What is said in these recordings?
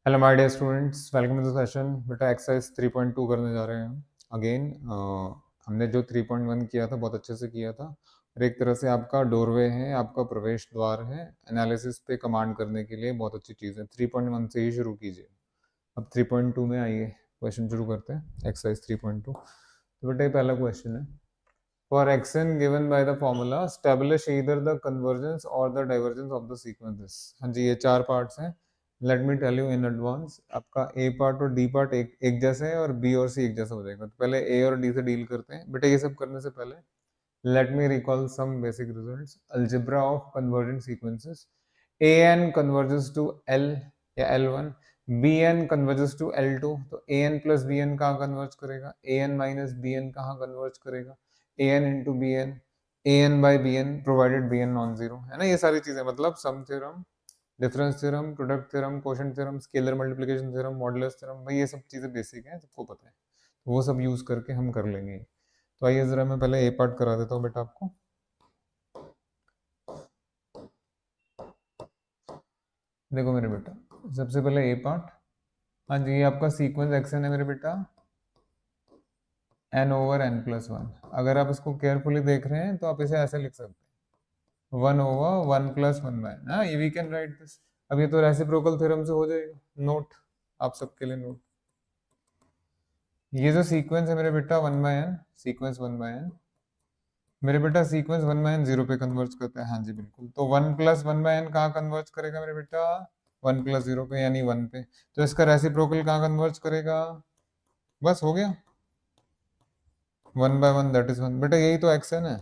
Hello my dear students, welcome to the session. बेटा exercise 3.2 करने जा रहे हैं हम अगेन। हमने जो 3.1 किया था बहुत अच्छे से किया था, और एक तरह से आपका डोरवे है, आपका प्रवेश द्वार है एनालिसिस पे कमांड करने के लिए। बहुत अच्छी चीज़ है। 3.1 से ही शुरू कीजिए। अब 3.2 में आइए, क्वेश्चन शुरू करते हैं एक्सरसाइज 3.2। तो बेटा ये पहला क्वेश्चन है। For x n given by the formula establish either the convergence और the divergence of the sequences. हाँ जी, ये चार पार्ट्स हैं। Let me tell you in advance, आपका ए पार्ट और डी पार्ट एक जैसे है, और बी और सी एक जैसा हो जाएगा। तो पहले ए और डी से डील करते हैं। बेटा ये सब करने से पहले let me recall some basic results. Algebra of convergent sequences. A n converges to l या l one, b n converges to l two. तो a n plus b n कहाँ कन्वर्ज करेगा? A n minus b n कहाँ converge करेगा? A n into b n, a n by b n provided b n non zero, है ना। ये सारी चीजें मतलब sum theorem, difference theorem, product theorem, quotient theorem, scalar multiplication theorem, modulus theorem, भाई ये सब चीजें बेसिक हैं, सबको पता है। तो वो सब यूज करके हम कर लेंगे। तो आइए जरा मैं पहले ए पार्ट करा देता हूँ बेटा आपको। देखो मेरे बेटा, सबसे पहले ए पार्ट। हाँ जी, ये आपका सीक्वेंस एक्शन है मेरे बेटा, n over n plus one. अगर आप इसको केयरफुली देख रहे हैं तो आप इसे ऐसे लिख सकते हैं, one over one plus one bye, हाँ ये वी कैन राइट दिस। अब ये तो रेसिप्रोकल थ्योरम से हो जाएगा। नोट, आप सबके लिए नोट। ये जो सीक्वेंस है मेरे बेटा one by n, sequence one by n, मेरे बेटा sequence one by n zero पे कन्वर्ज करता है। हाँ जी बिल्कुल। तो one plus one by n कहाँ कन्वर्ज करेगा मेरे बेटा? वन प्लस जीरो पे, यानी वन पे। तो इसका रेसिप्रोकल कहाँ कन्वर्ज करेगा? बस हो गया, one by one that is one. बेटा यही तो एक्शन है।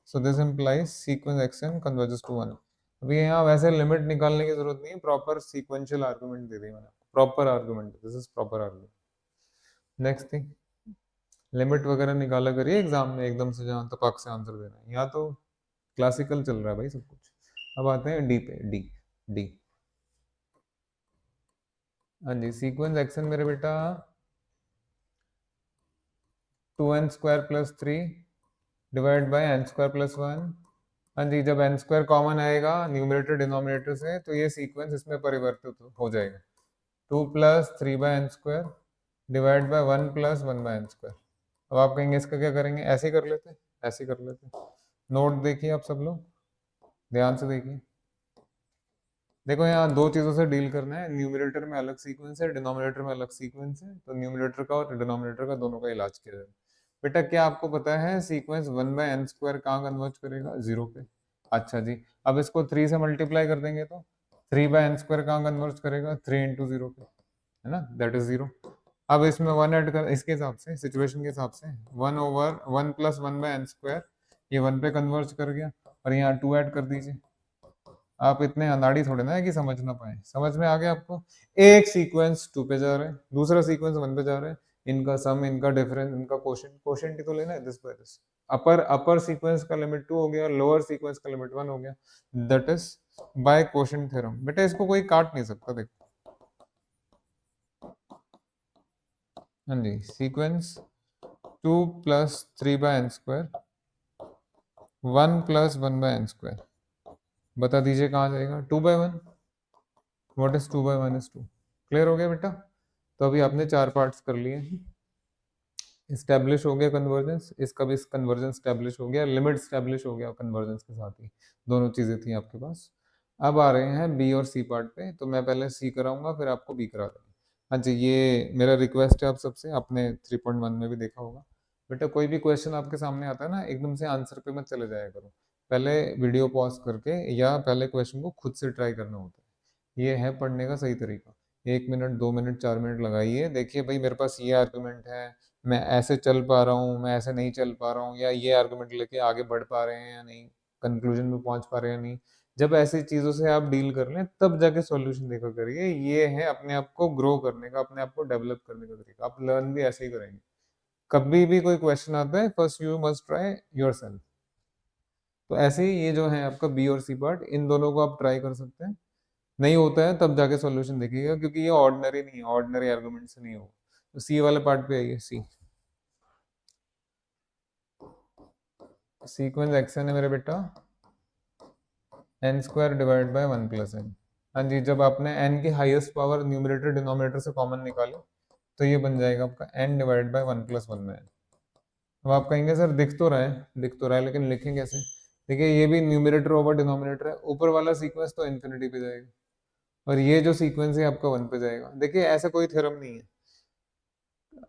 So this implies sequence x n converges to one. अभी यहाँ वैसे लिमिट निकालने की जरूरत नहीं है, प्रॉपर सीक्वेंशियल आर्गुमेंट दे दी मैंने, proper argument, this is proper argument. Next thing, limit वगैरह निकाला करिए एग्जाम में एकदम से, जहां तक से आंसर देना है। यहाँ तो क्लासिकल चल रहा है भाई सब कुछ। अब आते हैं डी पे। D, D. हाँ जी, सीक्वेंस एक्शन मेरे बेटा 2n² + 3 डिवाइड बाय n² + 1। हाँ जी, जब n² कॉमन आएगा न्यूमरेटर डिनोमिनेटर से, तो ये सीक्वेंस इसमें परिवर्तित हो जाएगा। 2 + 3/n² डिवाइड बाय 1 + 1/n²। अब आप कहेंगे इसका क्या करेंगे? ऐसे ही कर लेते, ऐसे ही कर लेते। नोट देखिए आप सब लोग, ध्यान से देखिए। देखो यहाँ दो चीजों से डील करना है, न्यूमरेटर में अलग सीक्वेंस है, डिनोमिनेटर में अलग सीक्वेंस है। तो न्यूमरेटर का और डिनोमिनेटर का दोनों का इलाज किया जाए। बेटा क्या आपको पता है सीक्वेंस 1/n² कहाँ कन्वर्ज करेगा? जीरो पे। अच्छा जी, अब इसको 3 से मल्टीप्लाई कर देंगे तो 3/n² कहाँ कन्वर्ज करेगा? 3 × 0 पे, है ना, दैट इज जीरो। अब इसमें वन ऐड कर, इसके हिसाब से, सिचुएशन के हिसाब से, 1 ओवर 1 + 1/n², ये वन पे कन्वर्ज कर गया। और यहाँ 2 ऐड कर दीजिए। आप इतने अनाड़ी थोड़े ना है कि समझ ना पाए, समझ में आ गया आपको? एक सीक्वेंस 2 पे जा रहा है, दूसरा सीक्वेंस 1 पे जा रहा है। इनका सम, इनका डिफरेंस, इनका कोशेंट, कोशेंट ही तो लेना है, this by this. Upper sequence का लिमिट 2 हो गया, लोअर सीक्वेंस का लिमिट 1 हो गया, that is by quotient theorem. बेटा इसको कोई काट नहीं सकता, देखो। हाँ जी, सीक्वेंस 2 + 3/n², 1 + 1/n²। बता दीजिए कहाँ जाएगा? 2/1। What is 2/1 is 2। क्लियर हो गया बेटा? तो अभी आपने चार पार्ट्स कर लिए हैं। इस्टेब्लिश हो गया कन्वर्जेंस, इसका भी कन्वर्जेंस स्टैब्लिश हो गया, लिमिट स्टैब्लिश हो गया कन्वर्जेंस के साथ ही। दोनों चीजें थी आपके पास। अब आ रहे हैं बी और सी पार्ट पे। तो मैं पहले सी कराऊंगा, फिर आपको बी करा दूंगा। हाँ जी, ये मेरा रिक्वेस्ट है आप सबसे, आपने 3.1 में भी देखा होगा। बेटा कोई भी क्वेश्चन आपके सामने आता है ना, एकदम से आंसर पे मत चले जाया करो। पहले वीडियो पॉज करके या पहले क्वेश्चन को खुद से ट्राई करना होता है। ये है पढ़ने का सही तरीका। 1 मिनट, 2 मिनट, 4 मिनट लगाइए, देखिए भाई मेरे पास ये आर्गुमेंट है, मैं ऐसे चल पा रहा हूँ, मैं ऐसे नहीं चल पा रहा हूँ, या ये आर्गुमेंट लेके आगे बढ़ पा रहे हैं या नहीं, कंक्लूजन में पहुंच पा रहे हैं या नहीं। जब ऐसी चीजों से आप डील कर लें तब जाके सॉल्यूशन देखा करिए। ये है अपने आप को ग्रो करने का, अपने आप को डेवलप करने का तरीका। आप लर्न भी ऐसे ही करेंगे। कभी भी कोई क्वेश्चन आता है, first you must try yourself. तो ऐसे ही ये जो है आपका बी और सी पार्ट, इन दोनों को आप ट्राई कर सकते हैं। नहीं होता है तब जाके सॉल्यूशन देखिएगा, क्योंकि ये ऑर्डिनरी नहीं है, ऑर्डिनरी आर्गुमेंट से नहीं होगा। तो सी वाले पार्ट पे आइए। सी, सीक्वेंस एक्शन है मेरे बेटा n² डिवाइड बाय 1 + n। हाँ जी, जब आपने n की हाईएस्ट पावर न्यूमरेटर डिनोमिनेटर से कॉमन निकाले तो ये बन जाएगा आपका n डिवाइड बाय 1 प्लस 1 में n। अब आप कहेंगे सर दिख तो रहा है लेकिन लिखें कैसे? देखिए ये भी न्यूमरेटर ओवर डिनोमिनेटर है, ऊपर वाला सीक्वेंस तो इन्फिनिटी पे जाएगा और ये जो सीक्वेंस है आपका 1 पे जाएगा। देखिए ऐसा कोई थ्योरम नहीं है,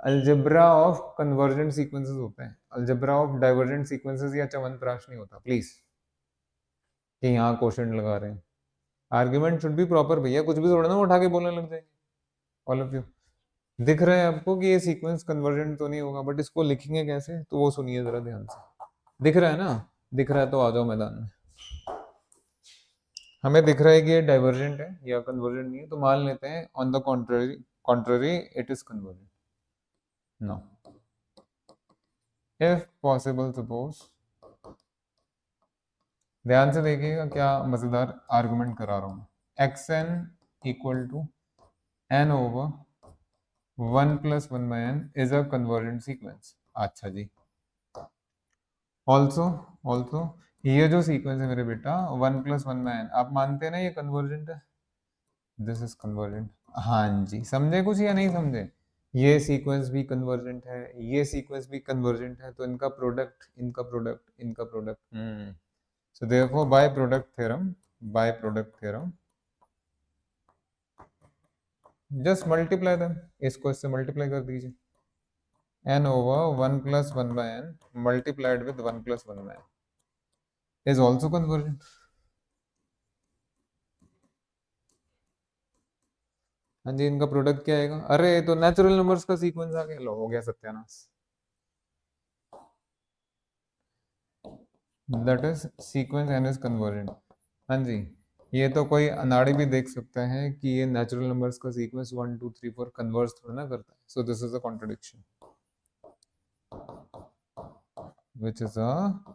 अलजेब्रा ऑफ कन्वर्जेंट सीक्वेंसेस होते हैं, अलजेब्रा ऑफ डाइवर्जेंट सीक्वेंसेस या च्यवनप्राश नहीं होता प्लीज, कि यहाँ क्वेश्चन लगा रहे हैं। आर्ग्यूमेंट शुड बी प्रॉपर भैया, कुछ भी थोड़ा ना उठा के बोलने लग जाएंगे ऑल ऑफ यू। दिख रहा है आपको कि ये सीक्वेंस कन्वर्जेंट तो नहीं होगा, बट इसको लिखेंगे कैसे तो वो सुनिए जरा ध्यान से। दिख रहा है ना? दिख रहा है तो आ जाओ मैदान में। हमें दिख रहा है कि ये डाइवर्जेंट है या कन्वर्जेंट नहीं है, तो मान लेते हैं on the contrary contrary it is convergent. No, if possible suppose, ध्यान से देखिएगा क्या मजेदार आर्गुमेंट करा रहा हूं। X n equal to n over 1 plus 1 by n is a convergent sequence. अच्छा जी, ऑल्सो ऑल्सो ये जो सीक्वेंस है मेरे बेटा 1 प्लस 1 बाय एन, आप मानते हैं ना ये कन्वर्जेंट है, दिस इज कन्वर्जेंट। हाँ जी, समझे कुछ या नहीं समझे? ये सीक्वेंस भी कन्वर्जेंट है, ये सीक्वेंस भी कन्वर्जेंट है, तो इनका प्रोडक्ट इनका प्रोडक्ट इनका product, so therefore by product theorem just multiply them, इसको इससे मल्टीप्लाई कर दीजिए, n over 1 plus 1 by n multiplied with 1 plus 1 by n is also convergent। हाँ जी, इनका प्रोडक्ट क्या आएगा? अरे तो नेचुरल नंबर्स का सीक्वेंस आ गया, लो हो गया सत्यानाश। That is sequence n is convergent. हाँ जी, ये तो कोई अनाड़ी भी देख सकता है कि ये नेचुरल नंबर्स का सीक्वेंस 1 2 3 4 कन्वर्ज थोड़ा ना करता है, so this is a contradiction, which is a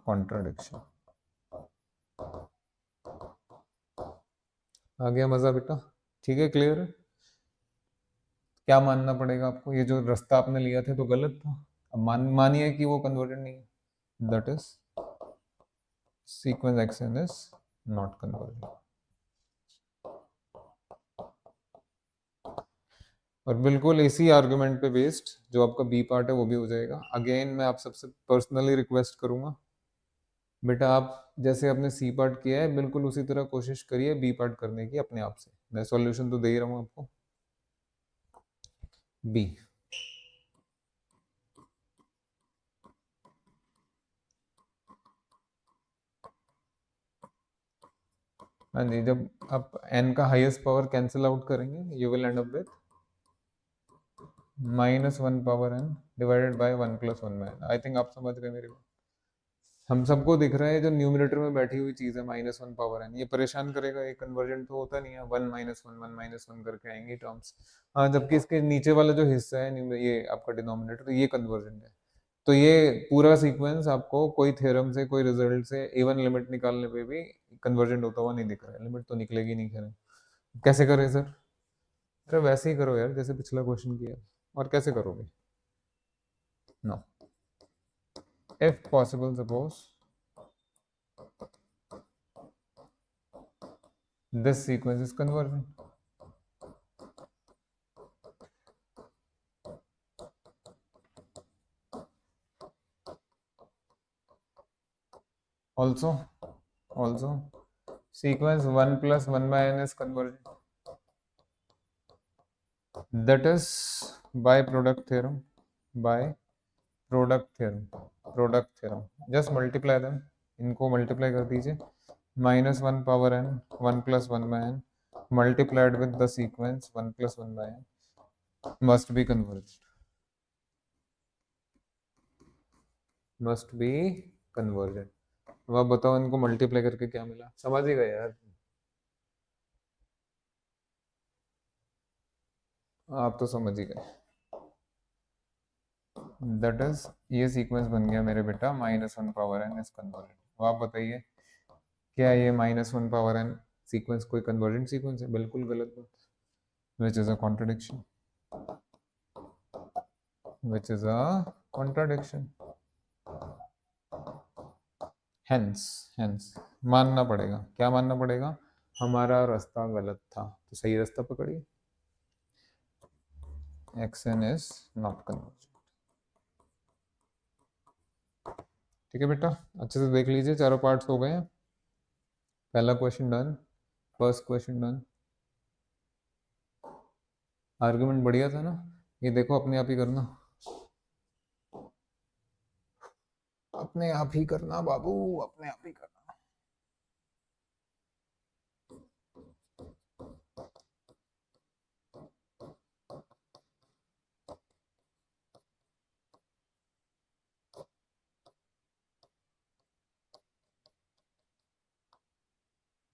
contradiction। आ गया मजा बेटा? ठीक है, क्लियर है? क्या मानना पड़ेगा आपको? ये जो रास्ता आपने लिया था तो गलत था, अब मानिए कि वो कन्वर्टेड नहीं है, that is sequence x n is not converted. और बिल्कुल इसी आर्गुमेंट पे बेस्ड जो आपका बी पार्ट है वो भी हो जाएगा। अगेन मैं आप सबसे पर्सनली रिक्वेस्ट करूंगा, बेटा आप जैसे आपने सी पार्ट किया है बिल्कुल उसी तरह कोशिश करिए बी पार्ट करने की अपने आप से। मैं सॉल्यूशन तो दे ही रहा हूँ आपको। बी, हाँ जी, जब आप n का हाईएस्ट पावर कैंसिल आउट करेंगे you will end up with -1 power n divided by 1 plus 1 by n। I think आप समझ गए मेरी बात। हम सबको दिख रहा है जो न्यूमरेटर में बैठी हुई चीज है -1 पावर n, ये परेशान करेगा, ये कन्वर्जेंट तो होता नहीं है, 1 करके आएंगे टर्म्स। हाँ, जबकि इसके नीचे वाला जो हिस्सा है ये आपका डिनोमिनेटर, ये कन्वर्जेंट है। तो ये पूरा सीक्वेंस आपको कोई थ्योरम से कोई रिजल्ट से इवन लिमिट निकालने पे भी कन्वर्जेंट होता हुआ नहीं दिख रहा है। लिमिट तो निकलेगी नहीं, खैर कैसे करें सर? अरे वैसे ही करो यार जैसे पिछला क्वेश्चन किया, और कैसे करोगे? No, if possible suppose this sequence is convergent. also sequence 1 plus 1 by n is convergent, that is by product theorem, by product theorem just multiply them, इनको मल्टीप्लाई कर दीजिए, -1 power n 1 plus 1 by n multiplied with the sequence 1 plus 1 by n must be convergent, must be convergent। अब आप बताओ इनको multiply करके क्या मिला? समझ ही गए यार, आप तो समझ ही गए। दैट इज ये सीक्वेंस बन गया मेरे बेटा -1 पावर n इज कन्वर्जेंट। अब आप बताइए क्या ये -1 पावर n सीक्वेंस कोई कन्वर्जेंट सीक्वेंस है? बिल्कुल गलत बात, which is a contradiction, which is a contradiction. Hence hence मानना पड़ेगा, क्या मानना पड़ेगा? हमारा रास्ता गलत था, तो सही रास्ता पकड़िए। xn is not convergent. ठीक है बेटा, अच्छे से देख लीजिए, चारों पार्ट्स हो गए हैं। पहला question done, first question done. Argument बढ़िया था ना, ये देखो अपने आप ही करना, अपने आप ही करना बाबू, अपने आप ही करना।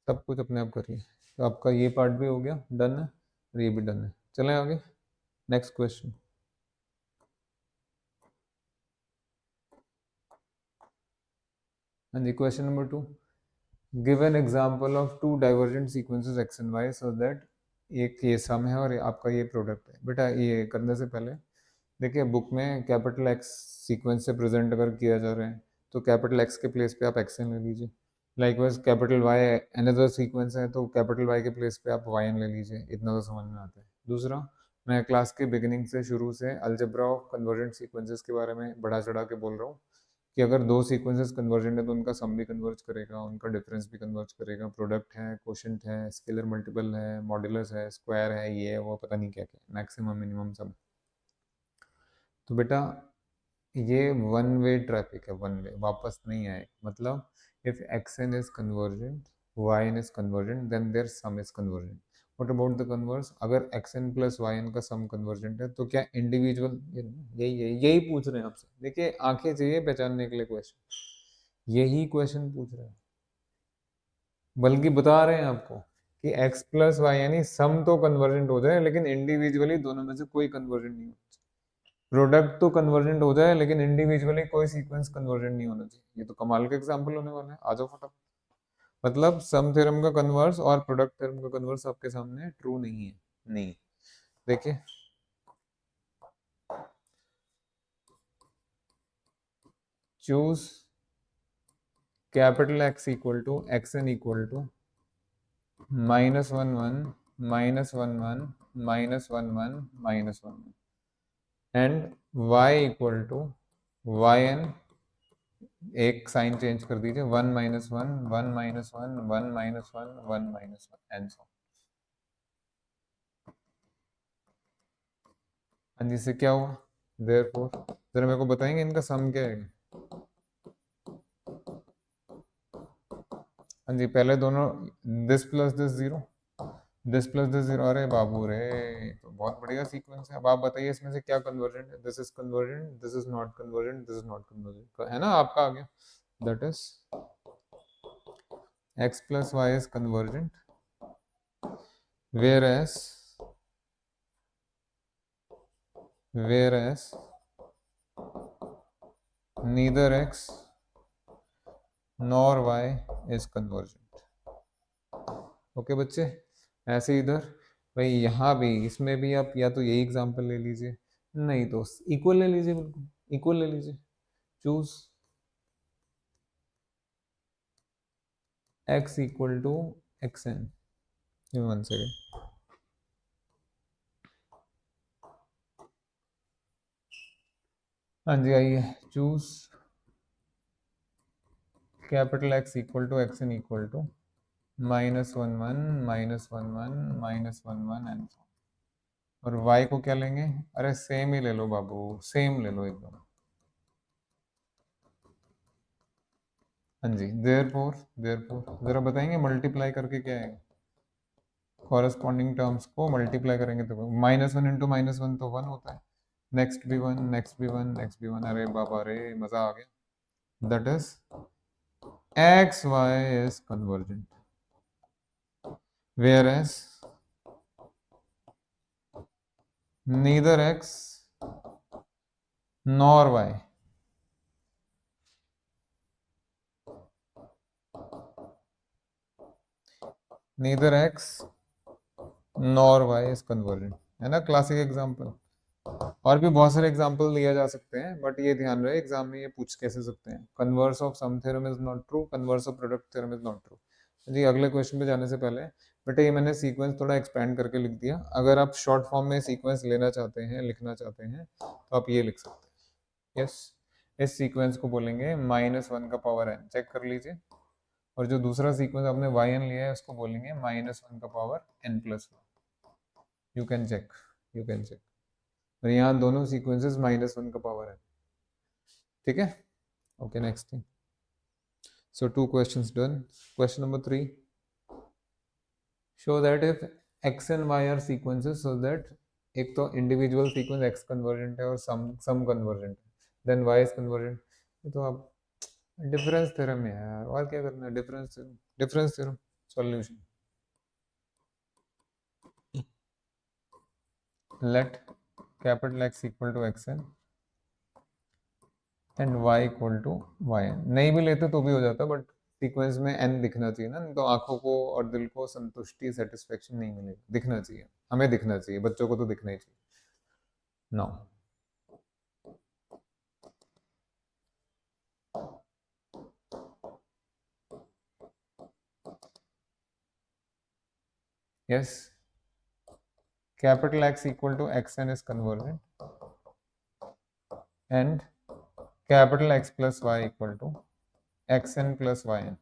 सब कुछ अपने आप करिए। तो आपका ये पार्ट भी हो गया, डन है, और ये भी डन है। चलें आगे, नेक्स्ट क्वेश्चन। हाँ जी, question number 2, give an example of two divergent sequences x and y so that, एक ये सम है और आपका ये प्रोडक्ट है। बेटा ये करने से पहले देखिए, बुक में कैपिटल एक्स सीक्वेंस से प्रेजेंट अगर किया जा रहा है तो कैपिटल एक्स के प्लेस पे आप एक्स एन ले लीजिए। Likewise capital Y another sequence है तो कैपिटल वाई के प्लेस पे आप वाई एन ले लीजिए। इतना तो समझ में आता है। दूसरा, मैं क्लास के बिगिनिंग से शुरू से अलजेब्रा ऑफ कन्वर्जेंट सीक्वेंसेस के बारे में बढ़ा चढ़ा के बोल रहा हूँ कि अगर दो सीक्वेंसेस कन्वर्जेंट है तो उनका सम भी कन्वर्ज करेगा, उनका डिफरेंस भी कन्वर्ज करेगा, प्रोडक्ट है, क्वोशिएंट है, स्केलर मल्टीपल है, मॉड्यूलस है, स्क्वायर है, ये है वो, पता नहीं क्या क्या, मैक्सिमम मिनिमम सब। तो बेटा ये वन वे ट्रैफिक है, वन वे, वापस नहीं आए। मतलब if x n is convergent, y n is convergent, then their sum is convergent. What about the converse? अगर x n plus y n का सम कन्वर्जेंट है तो क्या इंडिविजुअल, यही पूछ रहे हैं आपसे। देखिए आंखें चाहिए पहचानने के लिए क्वेश्चन, यही क्वेश्चन पूछ रहे हैं, बल्कि बता रहे हैं आपको कि x प्लस वाई यानी सम तो कन्वर्जेंट हो जाए लेकिन इंडिविजुअली दोनों में से कोई कन्वर्जेंट नहीं हो। प्रोडक्ट तो कन्वर्जेंट हो जाए लेकिन इंडिविजुअली कोई सीक्वेंस कन्वर्जेंट नहीं होना चाहिए। ये तो कमाल का एग्जांपल होने वाला है, आ जाओ फटाफट। मतलब सम थ्योरम का कन्वर्स और प्रोडक्ट थ्योरम का कन्वर्स आपके सामने ट्रू नहीं है, नहीं। देखिए choose capital X equal to x n equal to minus one one minus one one minus one one minus one one and y equal to y n, एक sign change कर दीजिए, one minus one, one minus one, one minus one, one minus one and so. हाँ जी, इससे क्या हुआ? Therefore, जरा मेरे को बताएंगे इनका सम क्या है? हाँ जी, पहले दोनों, this plus this zero, this plus this zero. अरे बाबू रे, तो बहुत बढ़िया सीक्वेंस है। अब आप बताइए इसमें से क्या कन्वर्जेंट है? This is convergent, this is not convergent, this is not convergent, है ना? आपका आ गया, that is x plus y is convergent, whereas neither x nor y is convergent। Okay बच्चे, ऐसे इधर भाई यहाँ भी, इसमें भी आप या तो यही एग्जांपल ले लीजिए, नहीं तो इक्वल ले लीजिए, बिल्कुल इक्वल ले लीजिए। Choose x equal to x n. One second, हाँ जी आइए, choose capital x equal to x n equal to minus one one minus one one minus one one and, और y को क्या लेंगे? अरे सेम ही ले लो बाबू, सेम ले लो एकदम। हाँ जी, देयरफॉर जरा बताएंगे मल्टीप्लाई करके क्या है? कॉरेस्पॉन्डिंग टर्म्स को मल्टीप्लाई करेंगे तो minus one into minus one तो वन होता है, नेक्स्ट भी वन, नेक्स्ट भी वन, नेक्स्ट भी वन। अरे बाबा रे, मजा आ गया। That is x y is convergent, whereas neither x nor y, neither x nor y is convergent, है ना? Classic example. और भी बहुत सारे एग्जांपल दिए जा सकते हैं, बट ये ध्यान रहे एग्जाम में ये पूछ कैसे सकते हैं। Converse of sum theorem is not true, converse of product theorem is not true. जी अगले क्वेश्चन पे जाने से पहले बेटा ये मैंने सीक्वेंस थोड़ा एक्सपेंड करके लिख दिया। अगर आप शॉर्ट फॉर्म में सीक्वेंस लेना चाहते हैं, लिखना चाहते हैं, तो आप ये लिख सकते हैं। यस, इस सीक्वेंस को बोलेंगे -1 का पावर n। चेक कर लीजिए। और जो दूसरा सीक्वेंस आपने yn लिया है उसको बोलेंगे -1 का power n+1। You can check, you can check. और यहाँ दोनों सीक्वेंसेस -1 का पावर है। ठीक है, okay next thing. So 2 questions done. Question number 3. Show that if x and y are sequences, so that एक तो इंडिविजुअल सीक्वेंस x कन्वर्जेंट है और सम कन्वर्जेंट है, देन y इज कन्वर्जेंट। ये तो आप डिफरेंस थ्योरम है यार, और क्या करना है। Difference theorem, difference theorem. Solution, let capital X equal to xn and y equal to yn। नहीं भी लेते तो भी हो जाता, बट सीक्वेंस में n दिखना चाहिए ना, नहीं तो आंखों को और दिल को संतुष्टि, सेटिस्फेक्शन नहीं मिलेगा। दिखना चाहिए, हमें दिखना चाहिए, बच्चों को तो दिखना ही चाहिए। Now yes, capital X equal to xn is convergent and capital X plus y equal to xn plus yn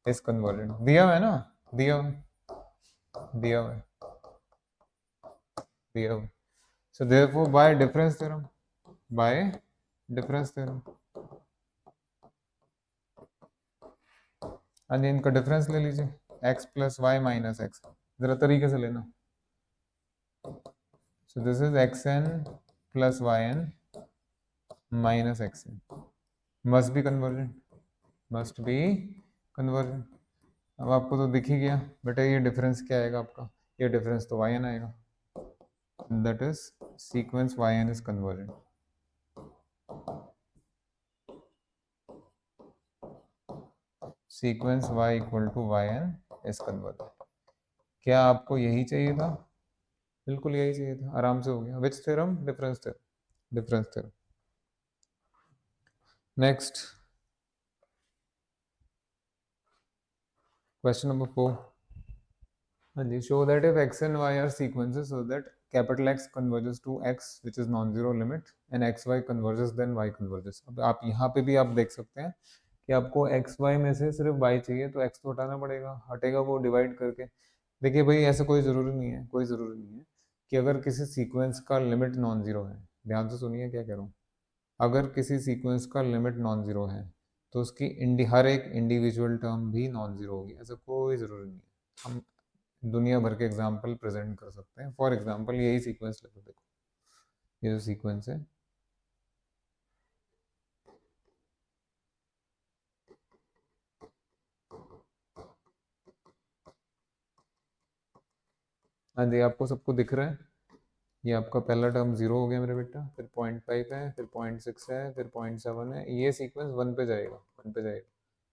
is convergent। दिया हुआ है ना, दिया हुआ है, दिया हुआ है, दिया हुआ है। So therefore by difference theorem, by difference theorem, हाँ जी इनका डिफरेंस ले लीजिए, x plus y minus x. जरा तरीके से लेना। So this is xn plus yn minus xn must be convergent, must be convergent। अब आपको तो दिख ही गया बेटा, ये डिफरेंस क्या आएगा आपका, ये डिफरेंस तो yn आएगा। That is sequence yn is convergent. Sequence y equal to yn is convergent. क्या आपको यही चाहिए था? बिल्कुल यही चाहिए था, आराम से हो गया। Which theorem? Difference theorem, difference theorem. Next question number 4। हाँ जी, show that if x and y are sequences so that capital X converges to x which is non-zero limit and xy converges then y converges। अब आप यहाँ पे भी आप देख सकते हैं कि आपको x y में से सिर्फ y चाहिए, तो x तो हटाना पड़ेगा, हटेगा वो डिवाइड करके। देखिए भाई ऐसा कोई ज़रूरी नहीं है, कोई ज़रूरी नहीं है कि अगर किसी सीक्वेंस का लिमिट नॉन ज़ीरो है, ध्यान से सुनिए क्या कह रहा हूँ। अगर किसी सीक्वेंस का लिमिट नॉन ज़ीरो है तो उसकी हर एक इंडिविजुअल टर्म भी नॉन ज़ीरो होगी, ऐसा कोई ज़रूरी नहीं है। हम दुनिया भर के एग्जाम्पल प्रेजेंट कर सकते हैं। फॉर एग्जाम्पल यही सीक्वेंस लेते, देखो ये जो सीक्वेंस है, हाँ जी आपको सबको दिख रहा है। ये आपका पहला टर्म 0 हो गया मेरे बेटा, फिर 0.5 है, फिर 0.6 है, फिर 0.7 है। ये सीक्वेंस 1 पे जाएगा, 1 पे जाएगा।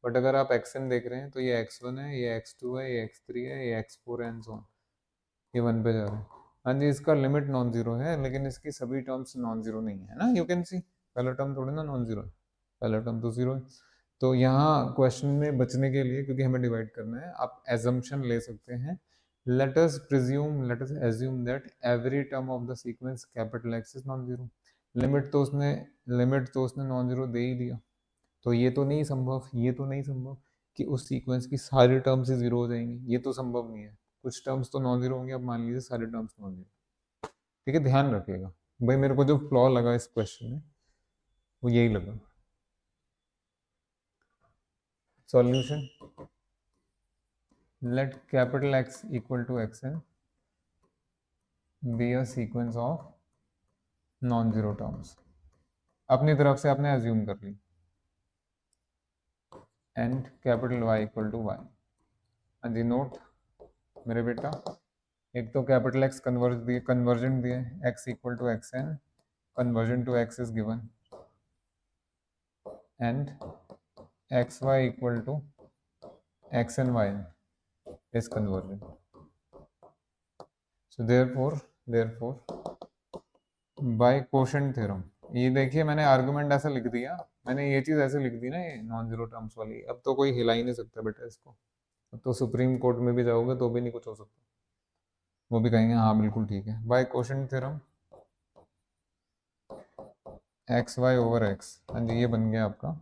बट अगर आप एक्सन देख रहे हैं तो ये x1 है, ये x2 है, ये x3 है, ये x4 है एंड सो ऑन, ये 1 पे जा रहा है। हाँ जी इसका लिमिट नॉन जीरो है, लेकिन इसकी सभी टर्म्स नॉन जीरो नहीं है ना। यू कैन सी पहला टर्म थोड़ी ना नॉन जीरो है, पहला टर्म तो जीरो है। तो यहाँ क्वेश्चन में बचने के लिए, क्योंकि हमें डिवाइड करना है, आप एजम्पशन ले सकते हैं। let us presume, let us assume that every term of the sequence capital X is non-zero। Limit तो उसने नॉन जीरो दे ही दिया, तो ये तो नहीं संभव, ये तो नहीं संभव कि उस सीक्वेंस की सारी टर्म्स ही जीरो हो जाएंगी, ये तो संभव नहीं है। कुछ टर्म्स तो नॉन जीरो होंगे, अब मान लीजिए सारे टर्म्स नॉन जीरो। ठीक है, ध्यान रखिएगा भाई। मेरे को जो फ्लॉ लगा इस क्वेश्चन में वो यही लगा। Solution, let capital X equal to xn be a sequence of non zero terms. अपनी तरफ से आपने एज्यूम कर ली, and capital Y equal to y। हाँ जी नोट मेरे बेटा, एक तो कैपिटल X कन्वर्जेंट दिए, x equal to xn, conversion to x is given, and xy equal to x and y is convergent। So therefore by quotient theorem, ये देखिए मैंने आर्गुमेंट ऐसा लिख दिया, मैंने ये चीज ऐसे लिख दी ना, ये नॉन जीरो टर्म्स वाली। अब तो कोई हिला ही नहीं सकता बेटा इसको, तो सुप्रीम कोर्ट में भी जाओगे तो भी नहीं कुछ हो सकता, वो भी कहेंगे हाँ बिल्कुल ठीक है। By quotient theorem x y over x, हाँ जी ये बन गया आपका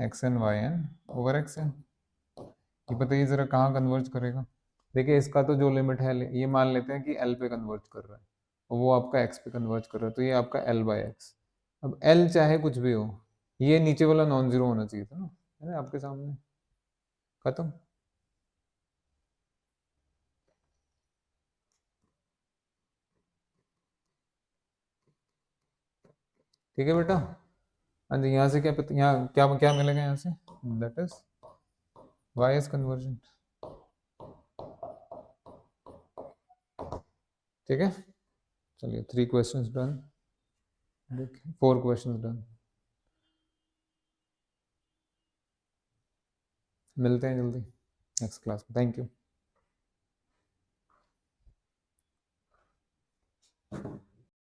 x n y n over x n. ये बताइए जरा कहाँ कन्वर्ज करेगा। देखिए इसका तो जो लिमिट है ये मान लेते हैं कि एल पे कन्वर्ज कर रहा है और वो आपका एक्स पे कन्वर्ज कर रहा है, तो ये आपका एल बाई एक्स। अब एल चाहे कुछ भी हो, ये नीचे वाला नॉन जीरो होना चाहिए था ना, है ना आपके सामने, खत्म। ठीक है बेटा। हाँ जी यहाँ से क्या पता, यहाँ क्या क्या मिलेगा यहाँ से, that is y is convergent. ठीक है, चलिए 3 क्वेश्चंस डन, देखिए 4 क्वेश्चंस डन। मिलते हैं जल्दी नेक्स्ट क्लास में, थैंक यू।